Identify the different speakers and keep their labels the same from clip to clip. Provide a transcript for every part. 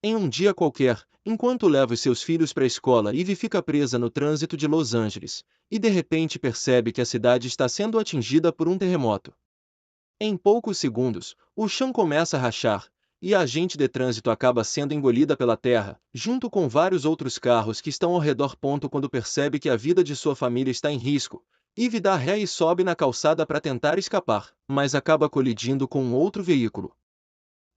Speaker 1: Em um dia qualquer, enquanto leva os seus filhos para a escola, Ivy fica presa no trânsito de Los Angeles, e de repente percebe que a cidade está sendo atingida por um terremoto. Em poucos segundos, o chão começa a rachar, e a agente de trânsito acaba sendo engolida pela terra, junto com vários outros carros que estão ao redor. Quando percebe que a vida de sua família está em risco, Ivy dá ré e sobe na calçada para tentar escapar, mas acaba colidindo com um outro veículo.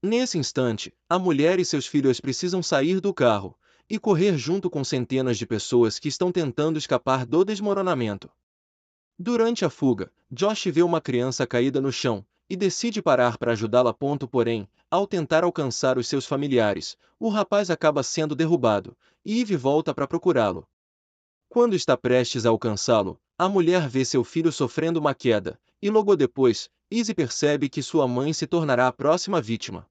Speaker 1: Nesse instante, a mulher e seus filhos precisam sair do carro e correr junto com centenas de pessoas que estão tentando escapar do desmoronamento. Durante a fuga, Josh vê uma criança caída no chão e decide parar para ajudá-la. Porém, ao tentar alcançar os seus familiares, o rapaz acaba sendo derrubado e Eve volta para procurá-lo. Quando está prestes a alcançá-lo, a mulher vê seu filho sofrendo uma queda, e logo depois, Izzy percebe que sua mãe se tornará a próxima vítima.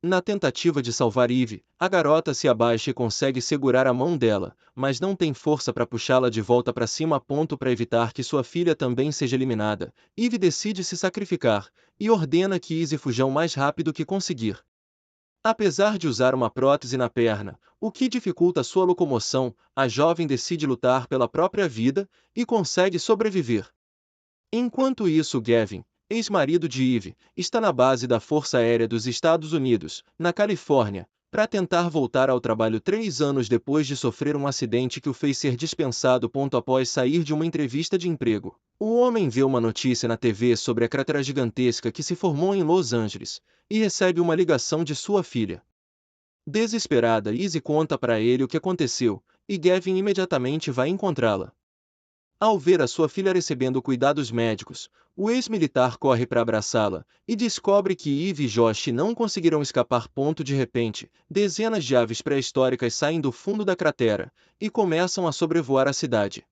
Speaker 1: Na tentativa de salvar Eve, a garota se abaixa e consegue segurar a mão dela, mas não tem força para puxá-la de volta para cima. Para evitar que sua filha também seja eliminada, Eve decide se sacrificar e ordena que Izzy fuja o mais rápido que conseguir. Apesar de usar uma prótese na perna, o que dificulta sua locomoção, a jovem decide lutar pela própria vida e consegue sobreviver. Enquanto isso, Gavin, ex-marido de Eve, está na base da Força Aérea dos Estados Unidos, na Califórnia, para tentar voltar ao trabalho 3 anos depois de sofrer um acidente que o fez ser dispensado. Após sair de uma entrevista de emprego, o homem vê uma notícia na TV sobre a cratera gigantesca que se formou em Los Angeles, e recebe uma ligação de sua filha. Desesperada, Izzy conta para ele o que aconteceu, e Gavin imediatamente vai encontrá-la. Ao ver a sua filha recebendo cuidados médicos, o ex-militar corre para abraçá-la e descobre que Eve e Josh não conseguirão escapar. De repente, dezenas de aves pré-históricas saem do fundo da cratera e começam a sobrevoar a cidade.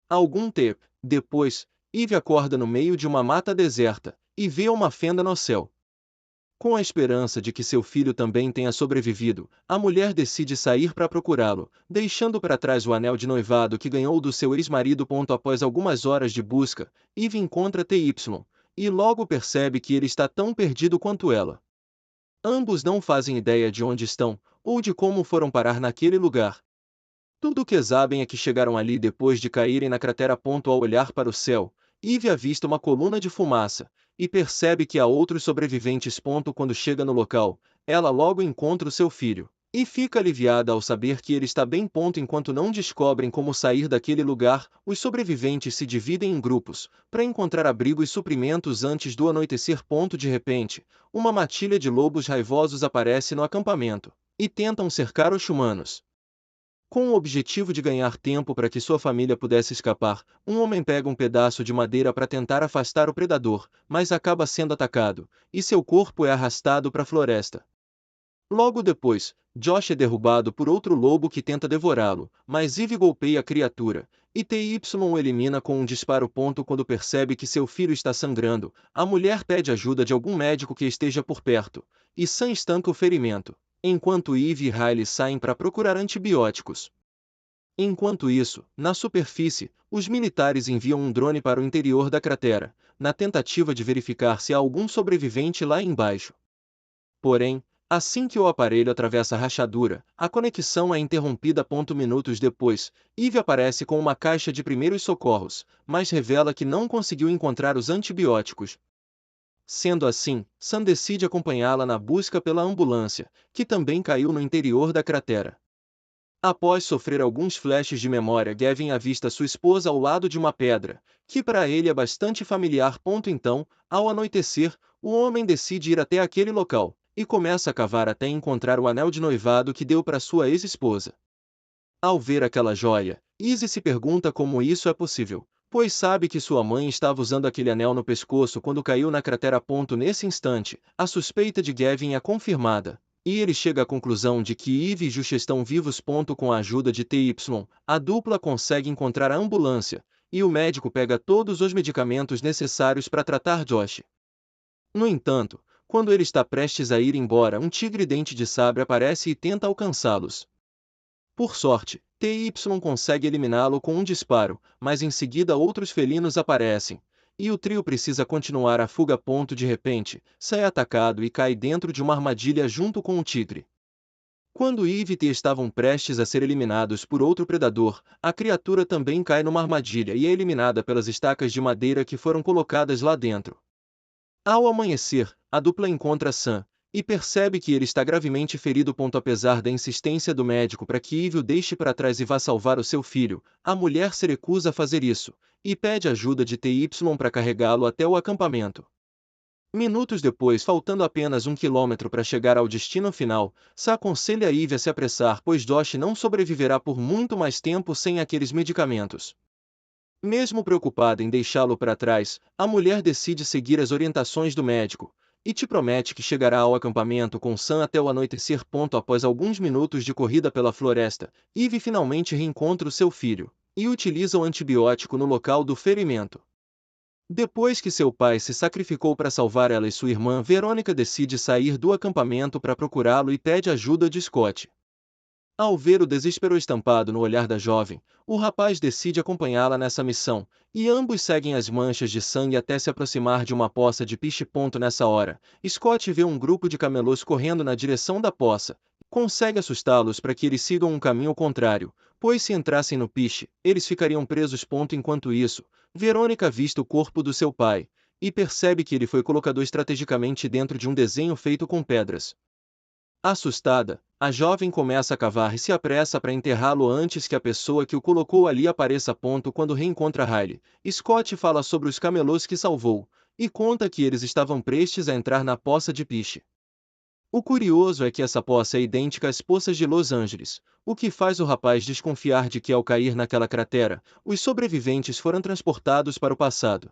Speaker 1: Algum tempo depois, Eve acorda no meio de uma mata deserta e vê uma fenda no céu. Com a esperança de que seu filho também tenha sobrevivido, a mulher decide sair para procurá-lo, deixando para trás o anel de noivado que ganhou do seu ex-marido. Após algumas horas de busca, Eve encontra TY, e logo percebe que ele está tão perdido quanto ela. Ambos não fazem ideia de onde estão, ou de como foram parar naquele lugar. Tudo o que sabem é que chegaram ali depois de caírem na cratera. Ao olhar para o céu, Eve avista uma coluna de fumaça, e percebe que há outros sobreviventes. Quando chega no local, ela logo encontra o seu filho, e fica aliviada ao saber que ele está bem. Enquanto não descobrem como sair daquele lugar, os sobreviventes se dividem em grupos, para encontrar abrigo e suprimentos antes do anoitecer. De repente, uma matilha de lobos raivosos aparece no acampamento, e tentam cercar os humanos. Com o objetivo de ganhar tempo para que sua família pudesse escapar, um homem pega um pedaço de madeira para tentar afastar o predador, mas acaba sendo atacado, e seu corpo é arrastado para a floresta. Logo depois, Josh é derrubado por outro lobo que tenta devorá-lo, mas Eve golpeia a criatura, e TY o elimina com um disparo. Quando percebe que seu filho está sangrando, a mulher pede ajuda de algum médico que esteja por perto, e Sam estanca o ferimento, enquanto Eve e Riley saem para procurar antibióticos. Enquanto isso, na superfície, os militares enviam um drone para o interior da cratera, na tentativa de verificar se há algum sobrevivente lá embaixo. Porém, assim que o aparelho atravessa a rachadura, a conexão é interrompida. Minutos depois, Eve aparece com uma caixa de primeiros socorros, mas revela que não conseguiu encontrar os antibióticos. Sendo assim, Sam decide acompanhá-la na busca pela ambulância, que também caiu no interior da cratera. Após sofrer alguns flashes de memória, Gavin avista sua esposa ao lado de uma pedra, que para ele é bastante familiar. Então, ao anoitecer, o homem decide ir até aquele local, e começa a cavar até encontrar o anel de noivado que deu para sua ex-esposa. Ao ver aquela joia, Izzy se pergunta como isso é possível, pois sabe que sua mãe estava usando aquele anel no pescoço quando caiu na cratera. Nesse instante, a suspeita de Gavin é confirmada, e ele chega à conclusão de que Eve e Josh estão vivos. Com a ajuda de TY, a dupla consegue encontrar a ambulância, e o médico pega todos os medicamentos necessários para tratar Josh. No entanto, quando ele está prestes a ir embora, um tigre dente de sabre aparece e tenta alcançá-los. Por sorte, TY consegue eliminá-lo com um disparo, mas em seguida outros felinos aparecem, e o trio precisa continuar a fuga. De repente, sai atacado e cai dentro de uma armadilha junto com o tigre. Quando Eve e T estavam prestes a ser eliminados por outro predador, a criatura também cai numa armadilha e é eliminada pelas estacas de madeira que foram colocadas lá dentro. Ao amanhecer, a dupla encontra Sam e percebe que ele está gravemente ferido. Apesar da insistência do médico para que Eve o deixe para trás e vá salvar o seu filho, a mulher se recusa a fazer isso e pede ajuda de TY para carregá-lo até o acampamento. Minutos depois, faltando apenas 1 quilômetro para chegar ao destino final, Sam aconselha a Eve a se apressar, pois Josh não sobreviverá por muito mais tempo sem aqueles medicamentos. Mesmo preocupada em deixá-lo para trás, a mulher decide seguir as orientações do médico e te promete que chegará ao acampamento com Sam até o anoitecer. Após alguns minutos de corrida pela floresta, Eve finalmente reencontra o seu filho e utiliza o antibiótico no local do ferimento. Depois que seu pai se sacrificou para salvar ela e sua irmã, Verônica decide sair do acampamento para procurá-lo e pede ajuda de Scott. Ao ver o desespero estampado no olhar da jovem, o rapaz decide acompanhá-la nessa missão, e ambos seguem as manchas de sangue até se aproximar de uma poça de piche. Nessa hora, Scott vê um grupo de camelôs correndo na direção da poça. Consegue assustá-los para que eles sigam um caminho contrário, pois se entrassem no piche, eles ficariam presos. Enquanto isso, Verônica avista o corpo do seu pai, e percebe que ele foi colocado estrategicamente dentro de um desenho feito com pedras. Assustada, a jovem começa a cavar e se apressa para enterrá-lo antes que a pessoa que o colocou ali apareça. Quando reencontra Riley, Scott fala sobre os camelôs que salvou, e conta que eles estavam prestes a entrar na poça de piche. O curioso é que essa poça é idêntica às poças de Los Angeles, o que faz o rapaz desconfiar de que ao cair naquela cratera, os sobreviventes foram transportados para o passado.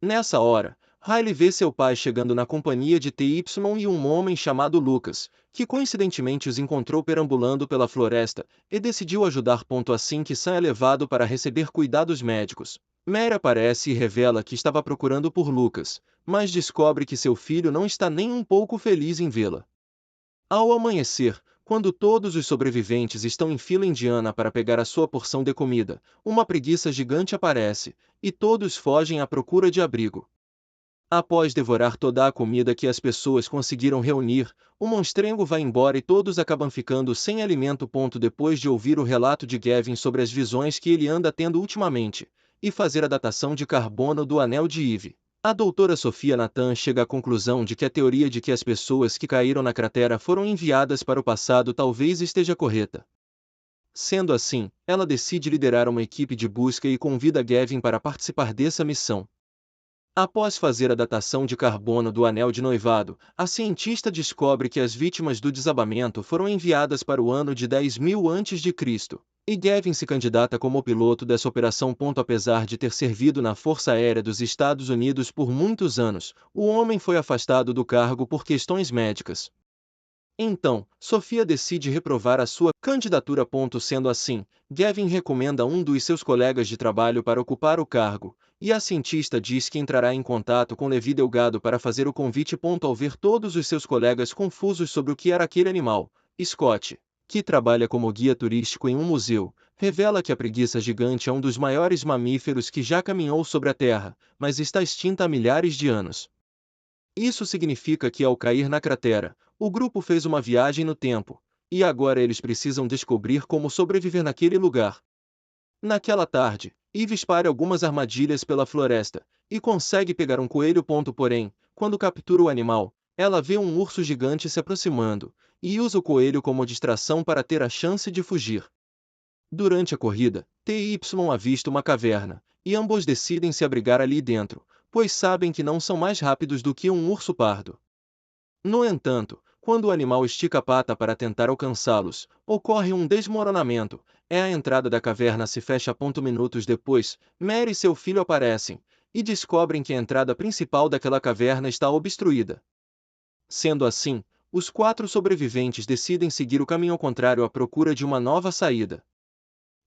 Speaker 1: Nessa hora, Riley vê seu pai chegando na companhia de TY e um homem chamado Lucas, que coincidentemente os encontrou perambulando pela floresta, e decidiu ajudar. Assim que Sam é levado para receber cuidados médicos, Mary aparece e revela que estava procurando por Lucas, mas descobre que seu filho não está nem um pouco feliz em vê-la. Ao amanhecer, quando todos os sobreviventes estão em fila indiana para pegar a sua porção de comida, uma preguiça gigante aparece, e todos fogem à procura de abrigo. Após devorar toda a comida que as pessoas conseguiram reunir, o monstrengo vai embora e todos acabam ficando sem alimento. Depois de ouvir o relato de Gavin sobre as visões que ele anda tendo ultimamente, e fazer a datação de carbono do anel de Eve, a doutora Sofia Nathan chega à conclusão de que a teoria de que as pessoas que caíram na cratera foram enviadas para o passado talvez esteja correta. Sendo assim, ela decide liderar uma equipe de busca e convida Gavin para participar dessa missão. Após fazer a datação de carbono do anel de noivado, a cientista descobre que as vítimas do desabamento foram enviadas para o ano de 10.000 a.C., e Gavin se candidata como piloto dessa operação. Apesar de ter servido na Força Aérea dos Estados Unidos por muitos anos, o homem foi afastado do cargo por questões médicas. Então, Sofia decide reprovar a sua candidatura. Sendo assim, Gavin recomenda um dos seus colegas de trabalho para ocupar o cargo, e a cientista diz que entrará em contato com Levi Delgado para fazer o convite. Ao ver todos os seus colegas confusos sobre o que era aquele animal, Scott, que trabalha como guia turístico em um museu, revela que a preguiça gigante é um dos maiores mamíferos que já caminhou sobre a Terra, mas está extinta há milhares de anos. Isso significa que ao cair na cratera, o grupo fez uma viagem no tempo, e agora eles precisam descobrir como sobreviver naquele lugar. Naquela tarde, Eve espalha algumas armadilhas pela floresta, e consegue pegar um coelho. Porém, quando captura o animal, ela vê um urso gigante se aproximando, e usa o coelho como distração para ter a chance de fugir. Durante a corrida, TY avista uma caverna, e ambos decidem se abrigar ali dentro, pois sabem que não são mais rápidos do que um urso pardo. No entanto, quando o animal estica a pata para tentar alcançá-los, ocorre um desmoronamento, a entrada da caverna se fecha. Minutos depois, Mary e seu filho aparecem, e descobrem que a entrada principal daquela caverna está obstruída. Sendo assim, os 4 sobreviventes decidem seguir o caminho contrário à procura de uma nova saída.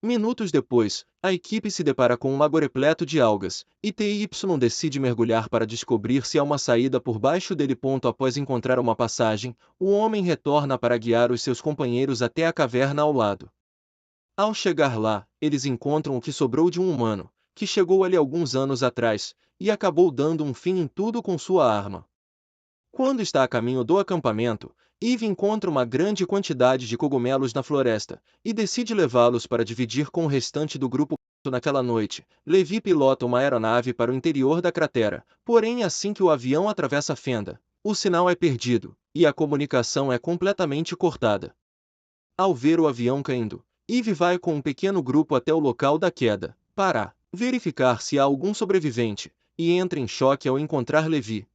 Speaker 1: Minutos depois, a equipe se depara com um lago repleto de algas, e TY decide mergulhar para descobrir se há uma saída por baixo dele. Após encontrar uma passagem, o homem retorna para guiar os seus companheiros até a caverna ao lado. Ao chegar lá, eles encontram o que sobrou de um humano, que chegou ali alguns anos atrás, e acabou dando um fim em tudo com sua arma. Quando está a caminho do acampamento, Eve encontra uma grande quantidade de cogumelos na floresta, e decide levá-los para dividir com o restante do grupo. Naquela noite, Levi pilota uma aeronave para o interior da cratera, porém assim que o avião atravessa a fenda, o sinal é perdido, e a comunicação é completamente cortada. Ao ver o avião caindo, Eve vai com um pequeno grupo até o local da queda, para verificar se há algum sobrevivente, e entra em choque ao encontrar Levi.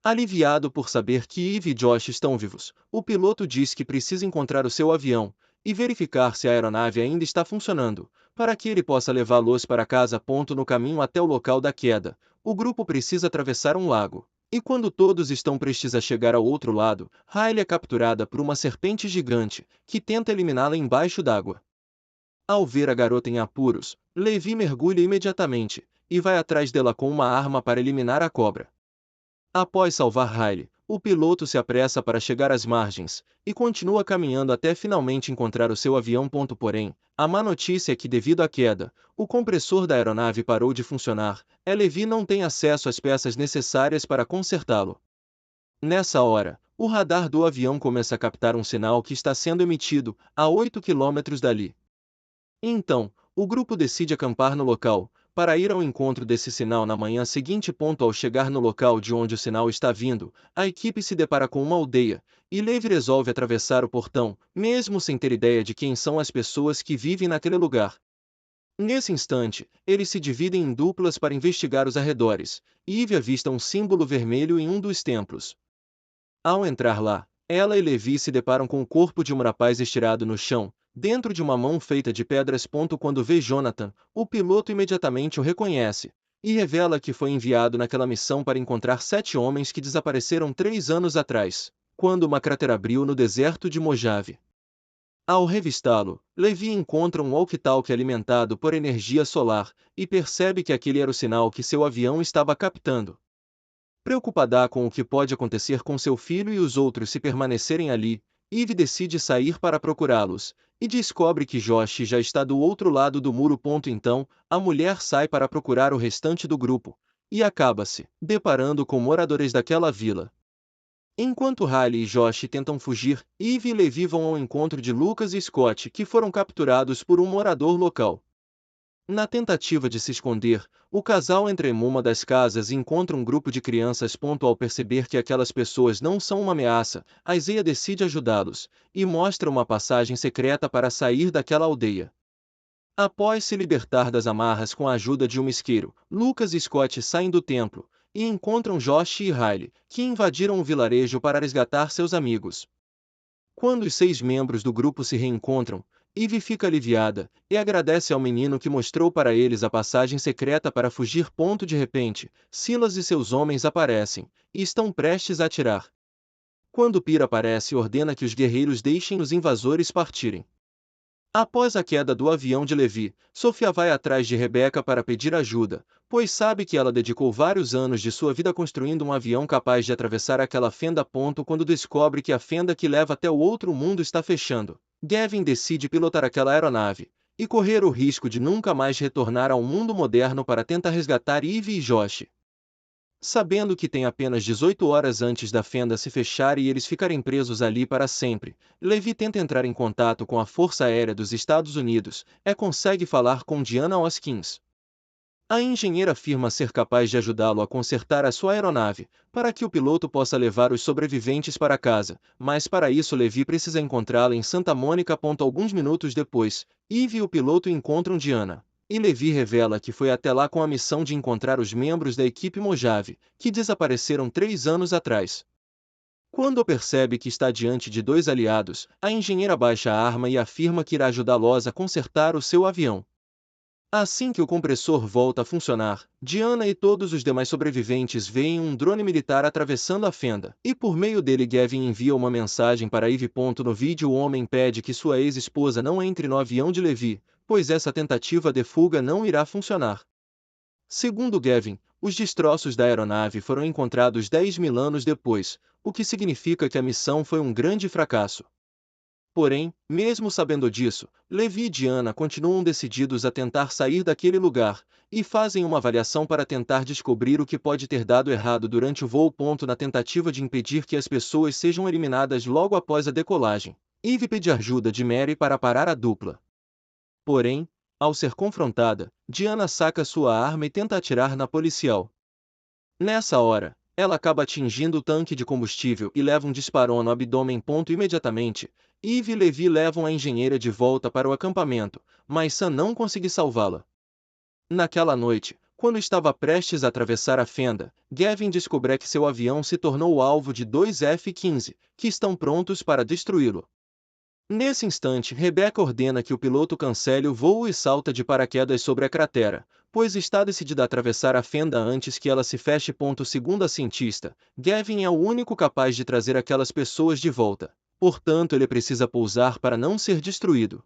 Speaker 1: Aliviado por saber que Eve e Josh estão vivos, o piloto diz que precisa encontrar o seu avião e verificar se a aeronave ainda está funcionando, para que ele possa levá-los para casa. No caminho até o local da queda, o grupo precisa atravessar um lago. E quando todos estão prestes a chegar ao outro lado, Riley é capturada por uma serpente gigante, que tenta eliminá-la embaixo d'água. Ao ver a garota em apuros, Levi mergulha imediatamente, e vai atrás dela com uma arma para eliminar a cobra. Após salvar Riley, o piloto se apressa para chegar às margens, e continua caminhando até finalmente encontrar o seu avião. Porém, a má notícia é que devido à queda, o compressor da aeronave parou de funcionar, e Levi não tem acesso às peças necessárias para consertá-lo. Nessa hora, o radar do avião começa a captar um sinal que está sendo emitido a 8 quilômetros dali. Então, o grupo decide acampar no local, para ir ao encontro desse sinal na manhã seguinte. Ao chegar no local de onde o sinal está vindo, a equipe se depara com uma aldeia, e Levi resolve atravessar o portão, mesmo sem ter ideia de quem são as pessoas que vivem naquele lugar. Nesse instante, eles se dividem em duplas para investigar os arredores, e Eve avista um símbolo vermelho em um dos templos. Ao entrar lá, ela e Levi se deparam com o corpo de um rapaz estirado no chão, dentro de uma mão feita de pedras. Quando vê Jonathan, o piloto imediatamente o reconhece, e revela que foi enviado naquela missão para encontrar 7 homens que desapareceram 3 anos atrás, quando uma cratera abriu no deserto de Mojave. Ao revistá-lo, Levi encontra um walkie-talkie alimentado por energia solar, e percebe que aquele era o sinal que seu avião estava captando. Preocupada com o que pode acontecer com seu filho e os outros se permanecerem ali, Eve decide sair para procurá-los, e descobre que Josh já está do outro lado do muro. Então, a mulher sai para procurar o restante do grupo, e acaba se deparando com moradores daquela vila. Enquanto Riley e Josh tentam fugir, Eve e Levi vão ao encontro de Lucas e Scott, que foram capturados por um morador local. Na tentativa de se esconder, o casal entra em uma das casas e encontra um grupo de crianças. Ao perceber que aquelas pessoas não são uma ameaça, Isaiah decide ajudá-los, e mostra uma passagem secreta para sair daquela aldeia. Após se libertar das amarras com a ajuda de um isqueiro, Lucas e Scott saem do templo, e encontram Josh e Riley, que invadiram o vilarejo para resgatar seus amigos. Quando os 6 membros do grupo se reencontram, Eve fica aliviada, e agradece ao menino que mostrou para eles a passagem secreta para fugir. De repente, Silas e seus homens aparecem, e estão prestes a atirar. Quando Pira aparece e ordena que os guerreiros deixem os invasores partirem. Após a queda do avião de Levi, Sofia vai atrás de Rebecca para pedir ajuda, pois sabe que ela dedicou vários anos de sua vida construindo um avião capaz de atravessar aquela fenda. Quando descobre que a fenda que leva até o outro mundo está fechando, Gavin decide pilotar aquela aeronave, e correr o risco de nunca mais retornar ao mundo moderno para tentar resgatar Eve e Josh. Sabendo que tem apenas 18 horas antes da fenda se fechar e eles ficarem presos ali para sempre, Levi tenta entrar em contato com a Força Aérea dos Estados Unidos, e consegue falar com Diana Hoskins. A engenheira afirma ser capaz de ajudá-lo a consertar a sua aeronave, para que o piloto possa levar os sobreviventes para casa, mas para isso Levi precisa encontrá-la em Santa Mônica. Alguns minutos depois, Eve e o piloto encontram Diana. E Levi revela que foi até lá com a missão de encontrar os membros da equipe Mojave, que desapareceram 3 anos atrás. Quando percebe que está diante de 2 aliados, a engenheira baixa a arma e afirma que irá ajudá-los a consertar o seu avião. Assim que o compressor volta a funcionar, Diana e todos os demais sobreviventes veem um drone militar atravessando a fenda, e por meio dele Gavin envia uma mensagem para Eve. No vídeo o homem pede que sua ex-esposa não entre no avião de Levi, pois essa tentativa de fuga não irá funcionar. Segundo Gavin, os destroços da aeronave foram encontrados 10.000 anos depois, o que significa que a missão foi um grande fracasso. Porém, mesmo sabendo disso, Levi e Diana continuam decididos a tentar sair daquele lugar, e fazem uma avaliação para tentar descobrir o que pode ter dado errado durante o voo. Na tentativa de impedir que as pessoas sejam eliminadas logo após a decolagem, Eve pede ajuda de Mary para parar a dupla. Porém, ao ser confrontada, Diana saca sua arma e tenta atirar na policial. Nessa hora, ela acaba atingindo o tanque de combustível e leva um disparo no abdômen. Imediatamente, Eve e Levi levam a engenheira de volta para o acampamento, mas Sam não consegue salvá-la. Naquela noite, quando estava prestes a atravessar a fenda, Gavin descobre que seu avião se tornou o alvo de dois F-15, que estão prontos para destruí-lo. Nesse instante, Rebecca ordena que o piloto cancele o voo e salta de paraquedas sobre a cratera, pois está decidida a atravessar a fenda antes que ela se feche. Segundo a cientista, Gavin é o único capaz de trazer aquelas pessoas de volta, portanto ele precisa pousar para não ser destruído.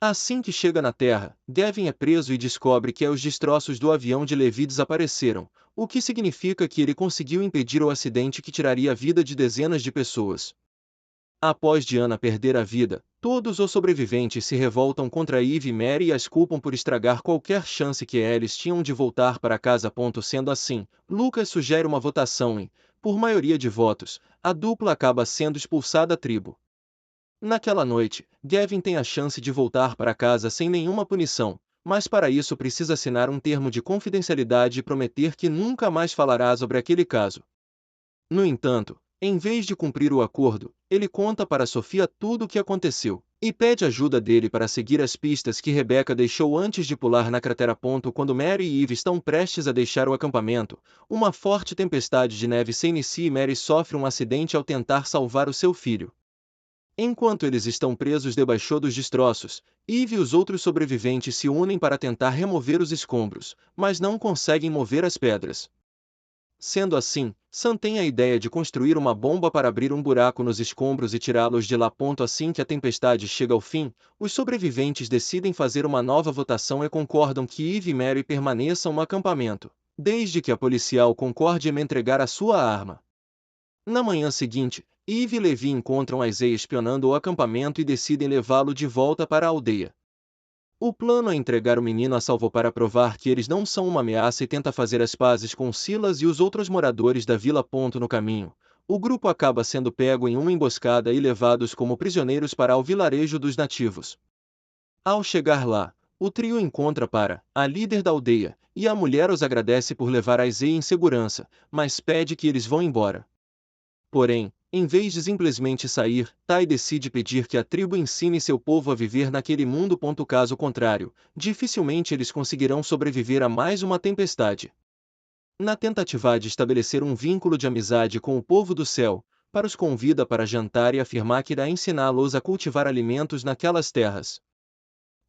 Speaker 1: Assim que chega na Terra, Gavin é preso e descobre que os destroços do avião de Levi desapareceram, o que significa que ele conseguiu impedir o acidente que tiraria a vida de dezenas de pessoas. Após Diana perder a vida, todos os sobreviventes se revoltam contra Eve e Mary e as culpam por estragar qualquer chance que eles tinham de voltar para casa. Sendo assim, Lucas sugere uma votação e, por maioria de votos, a dupla acaba sendo expulsada da tribo. Naquela noite, Gavin tem a chance de voltar para casa sem nenhuma punição, mas para isso precisa assinar um termo de confidencialidade e prometer que nunca mais falará sobre aquele caso. No entanto, em vez de cumprir o acordo, ele conta para Sofia tudo o que aconteceu, e pede ajuda dele para seguir as pistas que Rebecca deixou antes de pular na cratera. Quando Mary e Eve estão prestes a deixar o acampamento, uma forte tempestade de neve se inicia e Mary sofre um acidente ao tentar salvar o seu filho. Enquanto eles estão presos debaixo dos destroços, Eve e os outros sobreviventes se unem para tentar remover os escombros, mas não conseguem mover as pedras. Sendo assim, Sam tem a ideia de construir uma bomba para abrir um buraco nos escombros e tirá-los de lá. Assim que a tempestade chega ao fim, os sobreviventes decidem fazer uma nova votação e concordam que Eve e Mary permaneçam no acampamento, desde que a policial concorde em entregar a sua arma. Na manhã seguinte, Eve e Levi encontram Isaiah espionando o acampamento e decidem levá-lo de volta para a aldeia. O plano é entregar o menino a salvo para provar que eles não são uma ameaça e tenta fazer as pazes com Silas e os outros moradores da vila. No caminho, o grupo acaba sendo pego em uma emboscada e levados como prisioneiros para o vilarejo dos nativos. Ao chegar lá, o trio encontra a líder da aldeia, e a mulher os agradece por levar Isaiah em segurança, mas pede que eles vão embora. Porém, em vez de simplesmente sair, Tai decide pedir que a tribo ensine seu povo a viver naquele mundo. Caso contrário, dificilmente eles conseguirão sobreviver a mais uma tempestade. Na tentativa de estabelecer um vínculo de amizade com o povo do céu, para os convida para jantar e afirmar que irá ensiná-los a cultivar alimentos naquelas terras.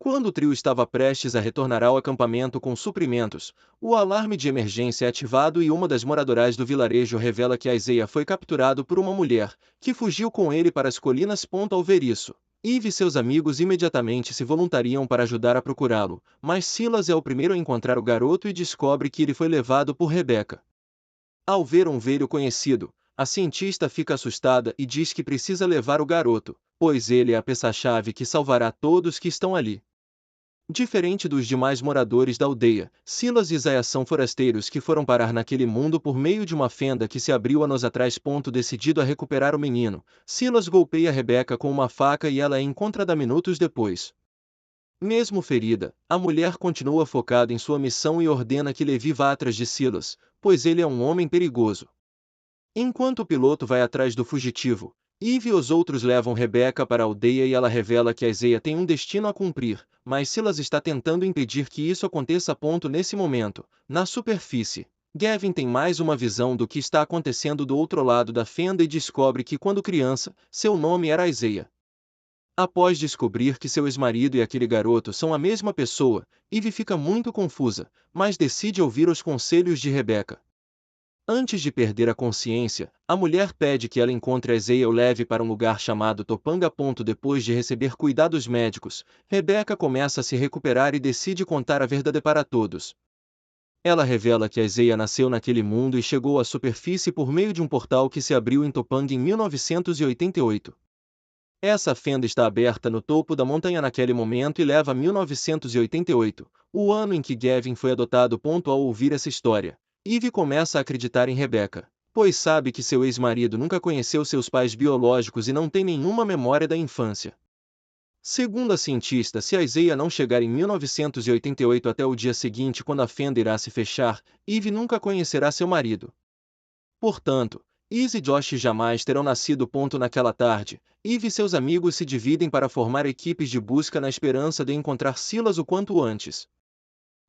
Speaker 1: Quando o trio estava prestes a retornar ao acampamento com suprimentos, o alarme de emergência é ativado e uma das moradoras do vilarejo revela que Isaiah foi capturado por uma mulher, que fugiu com ele para as colinas. Ao ver isso, Eve e seus amigos imediatamente se voluntariam para ajudar a procurá-lo, mas Silas é o primeiro a encontrar o garoto e descobre que ele foi levado por Rebecca. Ao ver um velho conhecido, a cientista fica assustada e diz que precisa levar o garoto, pois ele é a peça-chave que salvará todos que estão ali. Diferente dos demais moradores da aldeia, Silas e Isaiah são forasteiros que foram parar naquele mundo por meio de uma fenda que se abriu anos atrás. Decidido a recuperar o menino, Silas golpeia Rebecca com uma faca e ela é encontrada minutos depois. Mesmo ferida, a mulher continua focada em sua missão e ordena que Levi vá atrás de Silas, pois ele é um homem perigoso. Enquanto o piloto vai atrás do fugitivo, Eve e os outros levam Rebecca para a aldeia e ela revela que Isaiah tem um destino a cumprir, mas Silas está tentando impedir que isso aconteça. Nesse momento, na superfície, Gavin tem mais uma visão do que está acontecendo do outro lado da fenda e descobre que quando criança, seu nome era Isaiah. Após descobrir que seu ex-marido e aquele garoto são a mesma pessoa, Eve fica muito confusa, mas decide ouvir os conselhos de Rebecca. Antes de perder a consciência, a mulher pede que ela encontre Isaiah e o leve para um lugar chamado Topanga. Depois de receber cuidados médicos, Rebecca começa a se recuperar e decide contar a verdade para todos. Ela revela que Isaiah nasceu naquele mundo e chegou à superfície por meio de um portal que se abriu em Topanga em 1988. Essa fenda está aberta no topo da montanha naquele momento e leva a 1988, o ano em que Gavin foi adotado. Ao ouvir essa história, Eve começa a acreditar em Rebecca, pois sabe que seu ex-marido nunca conheceu seus pais biológicos e não tem nenhuma memória da infância. Segundo a cientista, se a Isaiah não chegar em 1988 até o dia seguinte, quando a fenda irá se fechar, Eve nunca conhecerá seu marido. Portanto, Izzy e Josh jamais terão nascido. Naquela tarde, Eve e seus amigos se dividem para formar equipes de busca na esperança de encontrar Silas o quanto antes.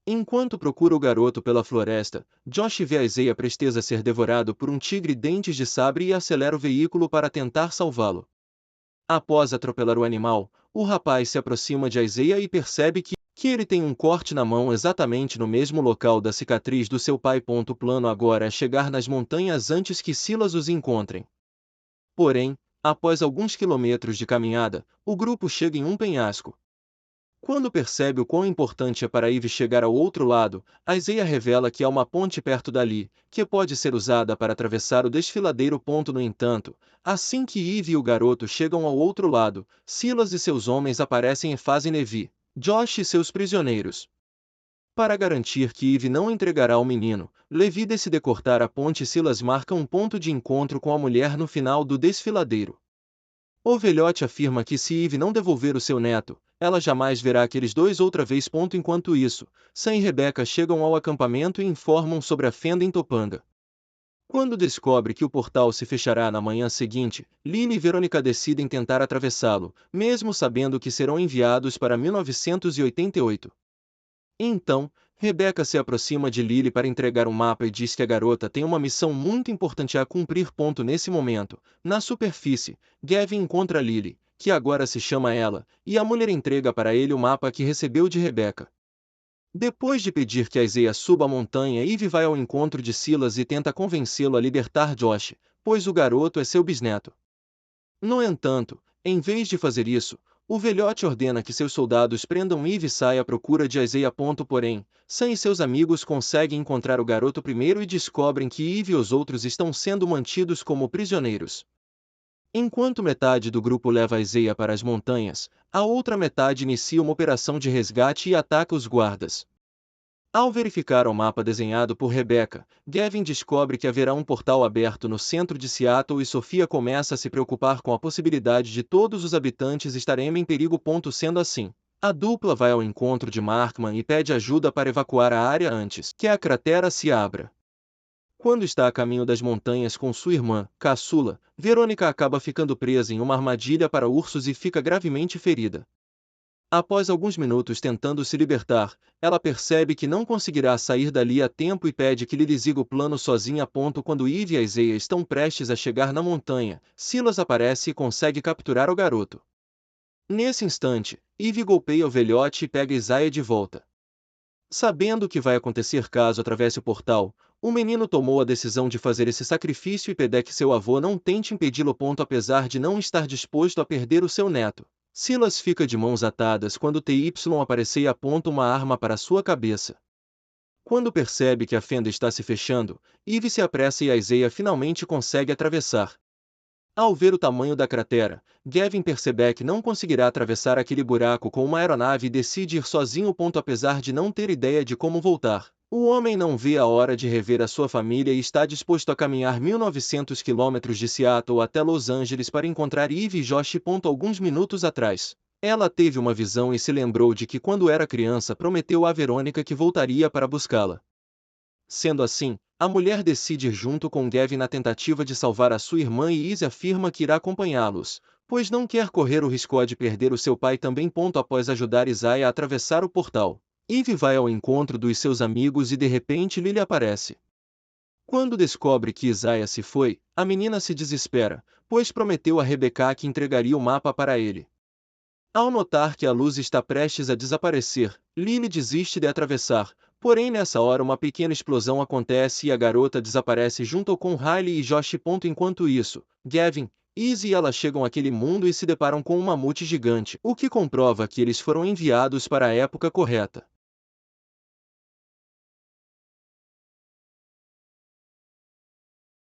Speaker 1: Enquanto procura o garoto pela floresta, Josh vê a Isaiah prestes a ser devorado por um tigre dentes de sabre e acelera o veículo para tentar salvá-lo. Após atropelar o animal, o rapaz se aproxima de Isaiah e percebe que ele tem um corte na mão exatamente no mesmo local da cicatriz do seu pai. O plano agora é chegar nas montanhas antes que Silas os encontrem. Porém, após alguns quilômetros de caminhada, o grupo chega em um penhasco. Quando percebe o quão importante é para Eve chegar ao outro lado, Isaiah revela que há uma ponte perto dali, que pode ser usada para atravessar o desfiladeiro. No entanto, assim que Eve e o garoto chegam ao outro lado, Silas e seus homens aparecem e fazem Levi, Josh e seus prisioneiros. Para garantir que Eve não entregará o menino, Levi decide cortar a ponte e Silas marca um ponto de encontro com a mulher no final do desfiladeiro. O velhote afirma que se Eve não devolver o seu neto, ela jamais verá aqueles dois outra vez. Enquanto isso, Sam e Rebecca chegam ao acampamento e informam sobre a fenda em Topanga. Quando descobre que o portal se fechará na manhã seguinte, Lily e Verônica decidem tentar atravessá-lo, mesmo sabendo que serão enviados para 1988. Então, Rebecca se aproxima de Lily para entregar um mapa e diz que a garota tem uma missão muito importante a cumprir. Nesse momento, na superfície, Gavin encontra Lily, que agora se chama ela, e a mulher entrega para ele o mapa que recebeu de Rebecca. Depois de pedir que a Isaiah suba a montanha, Eve vai ao encontro de Silas e tenta convencê-lo a libertar Josh, pois o garoto é seu bisneto. No entanto, em vez de fazer isso, o velhote ordena que seus soldados prendam Eve e saia à procura de Isaiah. Porém, Sam e seus amigos conseguem encontrar o garoto primeiro e descobrem que Eve e os outros estão sendo mantidos como prisioneiros. Enquanto metade do grupo leva Isaiah para as montanhas, a outra metade inicia uma operação de resgate e ataca os guardas. Ao verificar o mapa desenhado por Rebecca, Gavin descobre que haverá um portal aberto no centro de Seattle e Sofia começa a se preocupar com a possibilidade de todos os habitantes estarem em perigo. Sendo assim, a dupla vai ao encontro de Markman e pede ajuda para evacuar a área antes que a cratera se abra. Quando está a caminho das montanhas com sua irmã, caçula, Verônica acaba ficando presa em uma armadilha para ursos e fica gravemente ferida. Após alguns minutos tentando se libertar, ela percebe que não conseguirá sair dali a tempo e pede que Lily siga o plano sozinha. Quando Eve e Isaiah estão prestes a chegar na montanha, Silas aparece e consegue capturar o garoto. Nesse instante, Eve golpeia o velhote e pega Isaiah de volta. Sabendo o que vai acontecer caso atravesse o portal, o menino tomou a decisão de fazer esse sacrifício e pede que seu avô não tente impedi-lo. Apesar de não estar disposto a perder o seu neto, Silas fica de mãos atadas quando TY aparece e aponta uma arma para sua cabeça. Quando percebe que a fenda está se fechando, Eve se apressa e Isaiah finalmente consegue atravessar. Ao ver o tamanho da cratera, Gavin percebe que não conseguirá atravessar aquele buraco com uma aeronave e decide ir sozinho. Apesar de não ter ideia de como voltar, o homem não vê a hora de rever a sua família e está disposto a caminhar 1900 quilômetros de Seattle até Los Angeles para encontrar Eve e Josh. Alguns minutos atrás, ela teve uma visão e se lembrou de que quando era criança prometeu a Verônica que voltaria para buscá-la. Sendo assim, a mulher decide ir junto com Gavin na tentativa de salvar a sua irmã e Izzy afirma que irá acompanhá-los, pois não quer correr o risco de perder o seu pai também. Após ajudar Isaiah a atravessar o portal, Eve vai ao encontro dos seus amigos e de repente Lily aparece. Quando descobre que Isaiah se foi, a menina se desespera, pois prometeu a Rebecca que entregaria o mapa para ele. Ao notar que a luz está prestes a desaparecer, Lily desiste de atravessar, porém nessa hora uma pequena explosão acontece e a garota desaparece junto com Riley e Josh. Enquanto isso, Gavin, Izzy e ela chegam àquele mundo e se deparam com um mamute gigante, o que comprova que eles foram enviados para a época correta.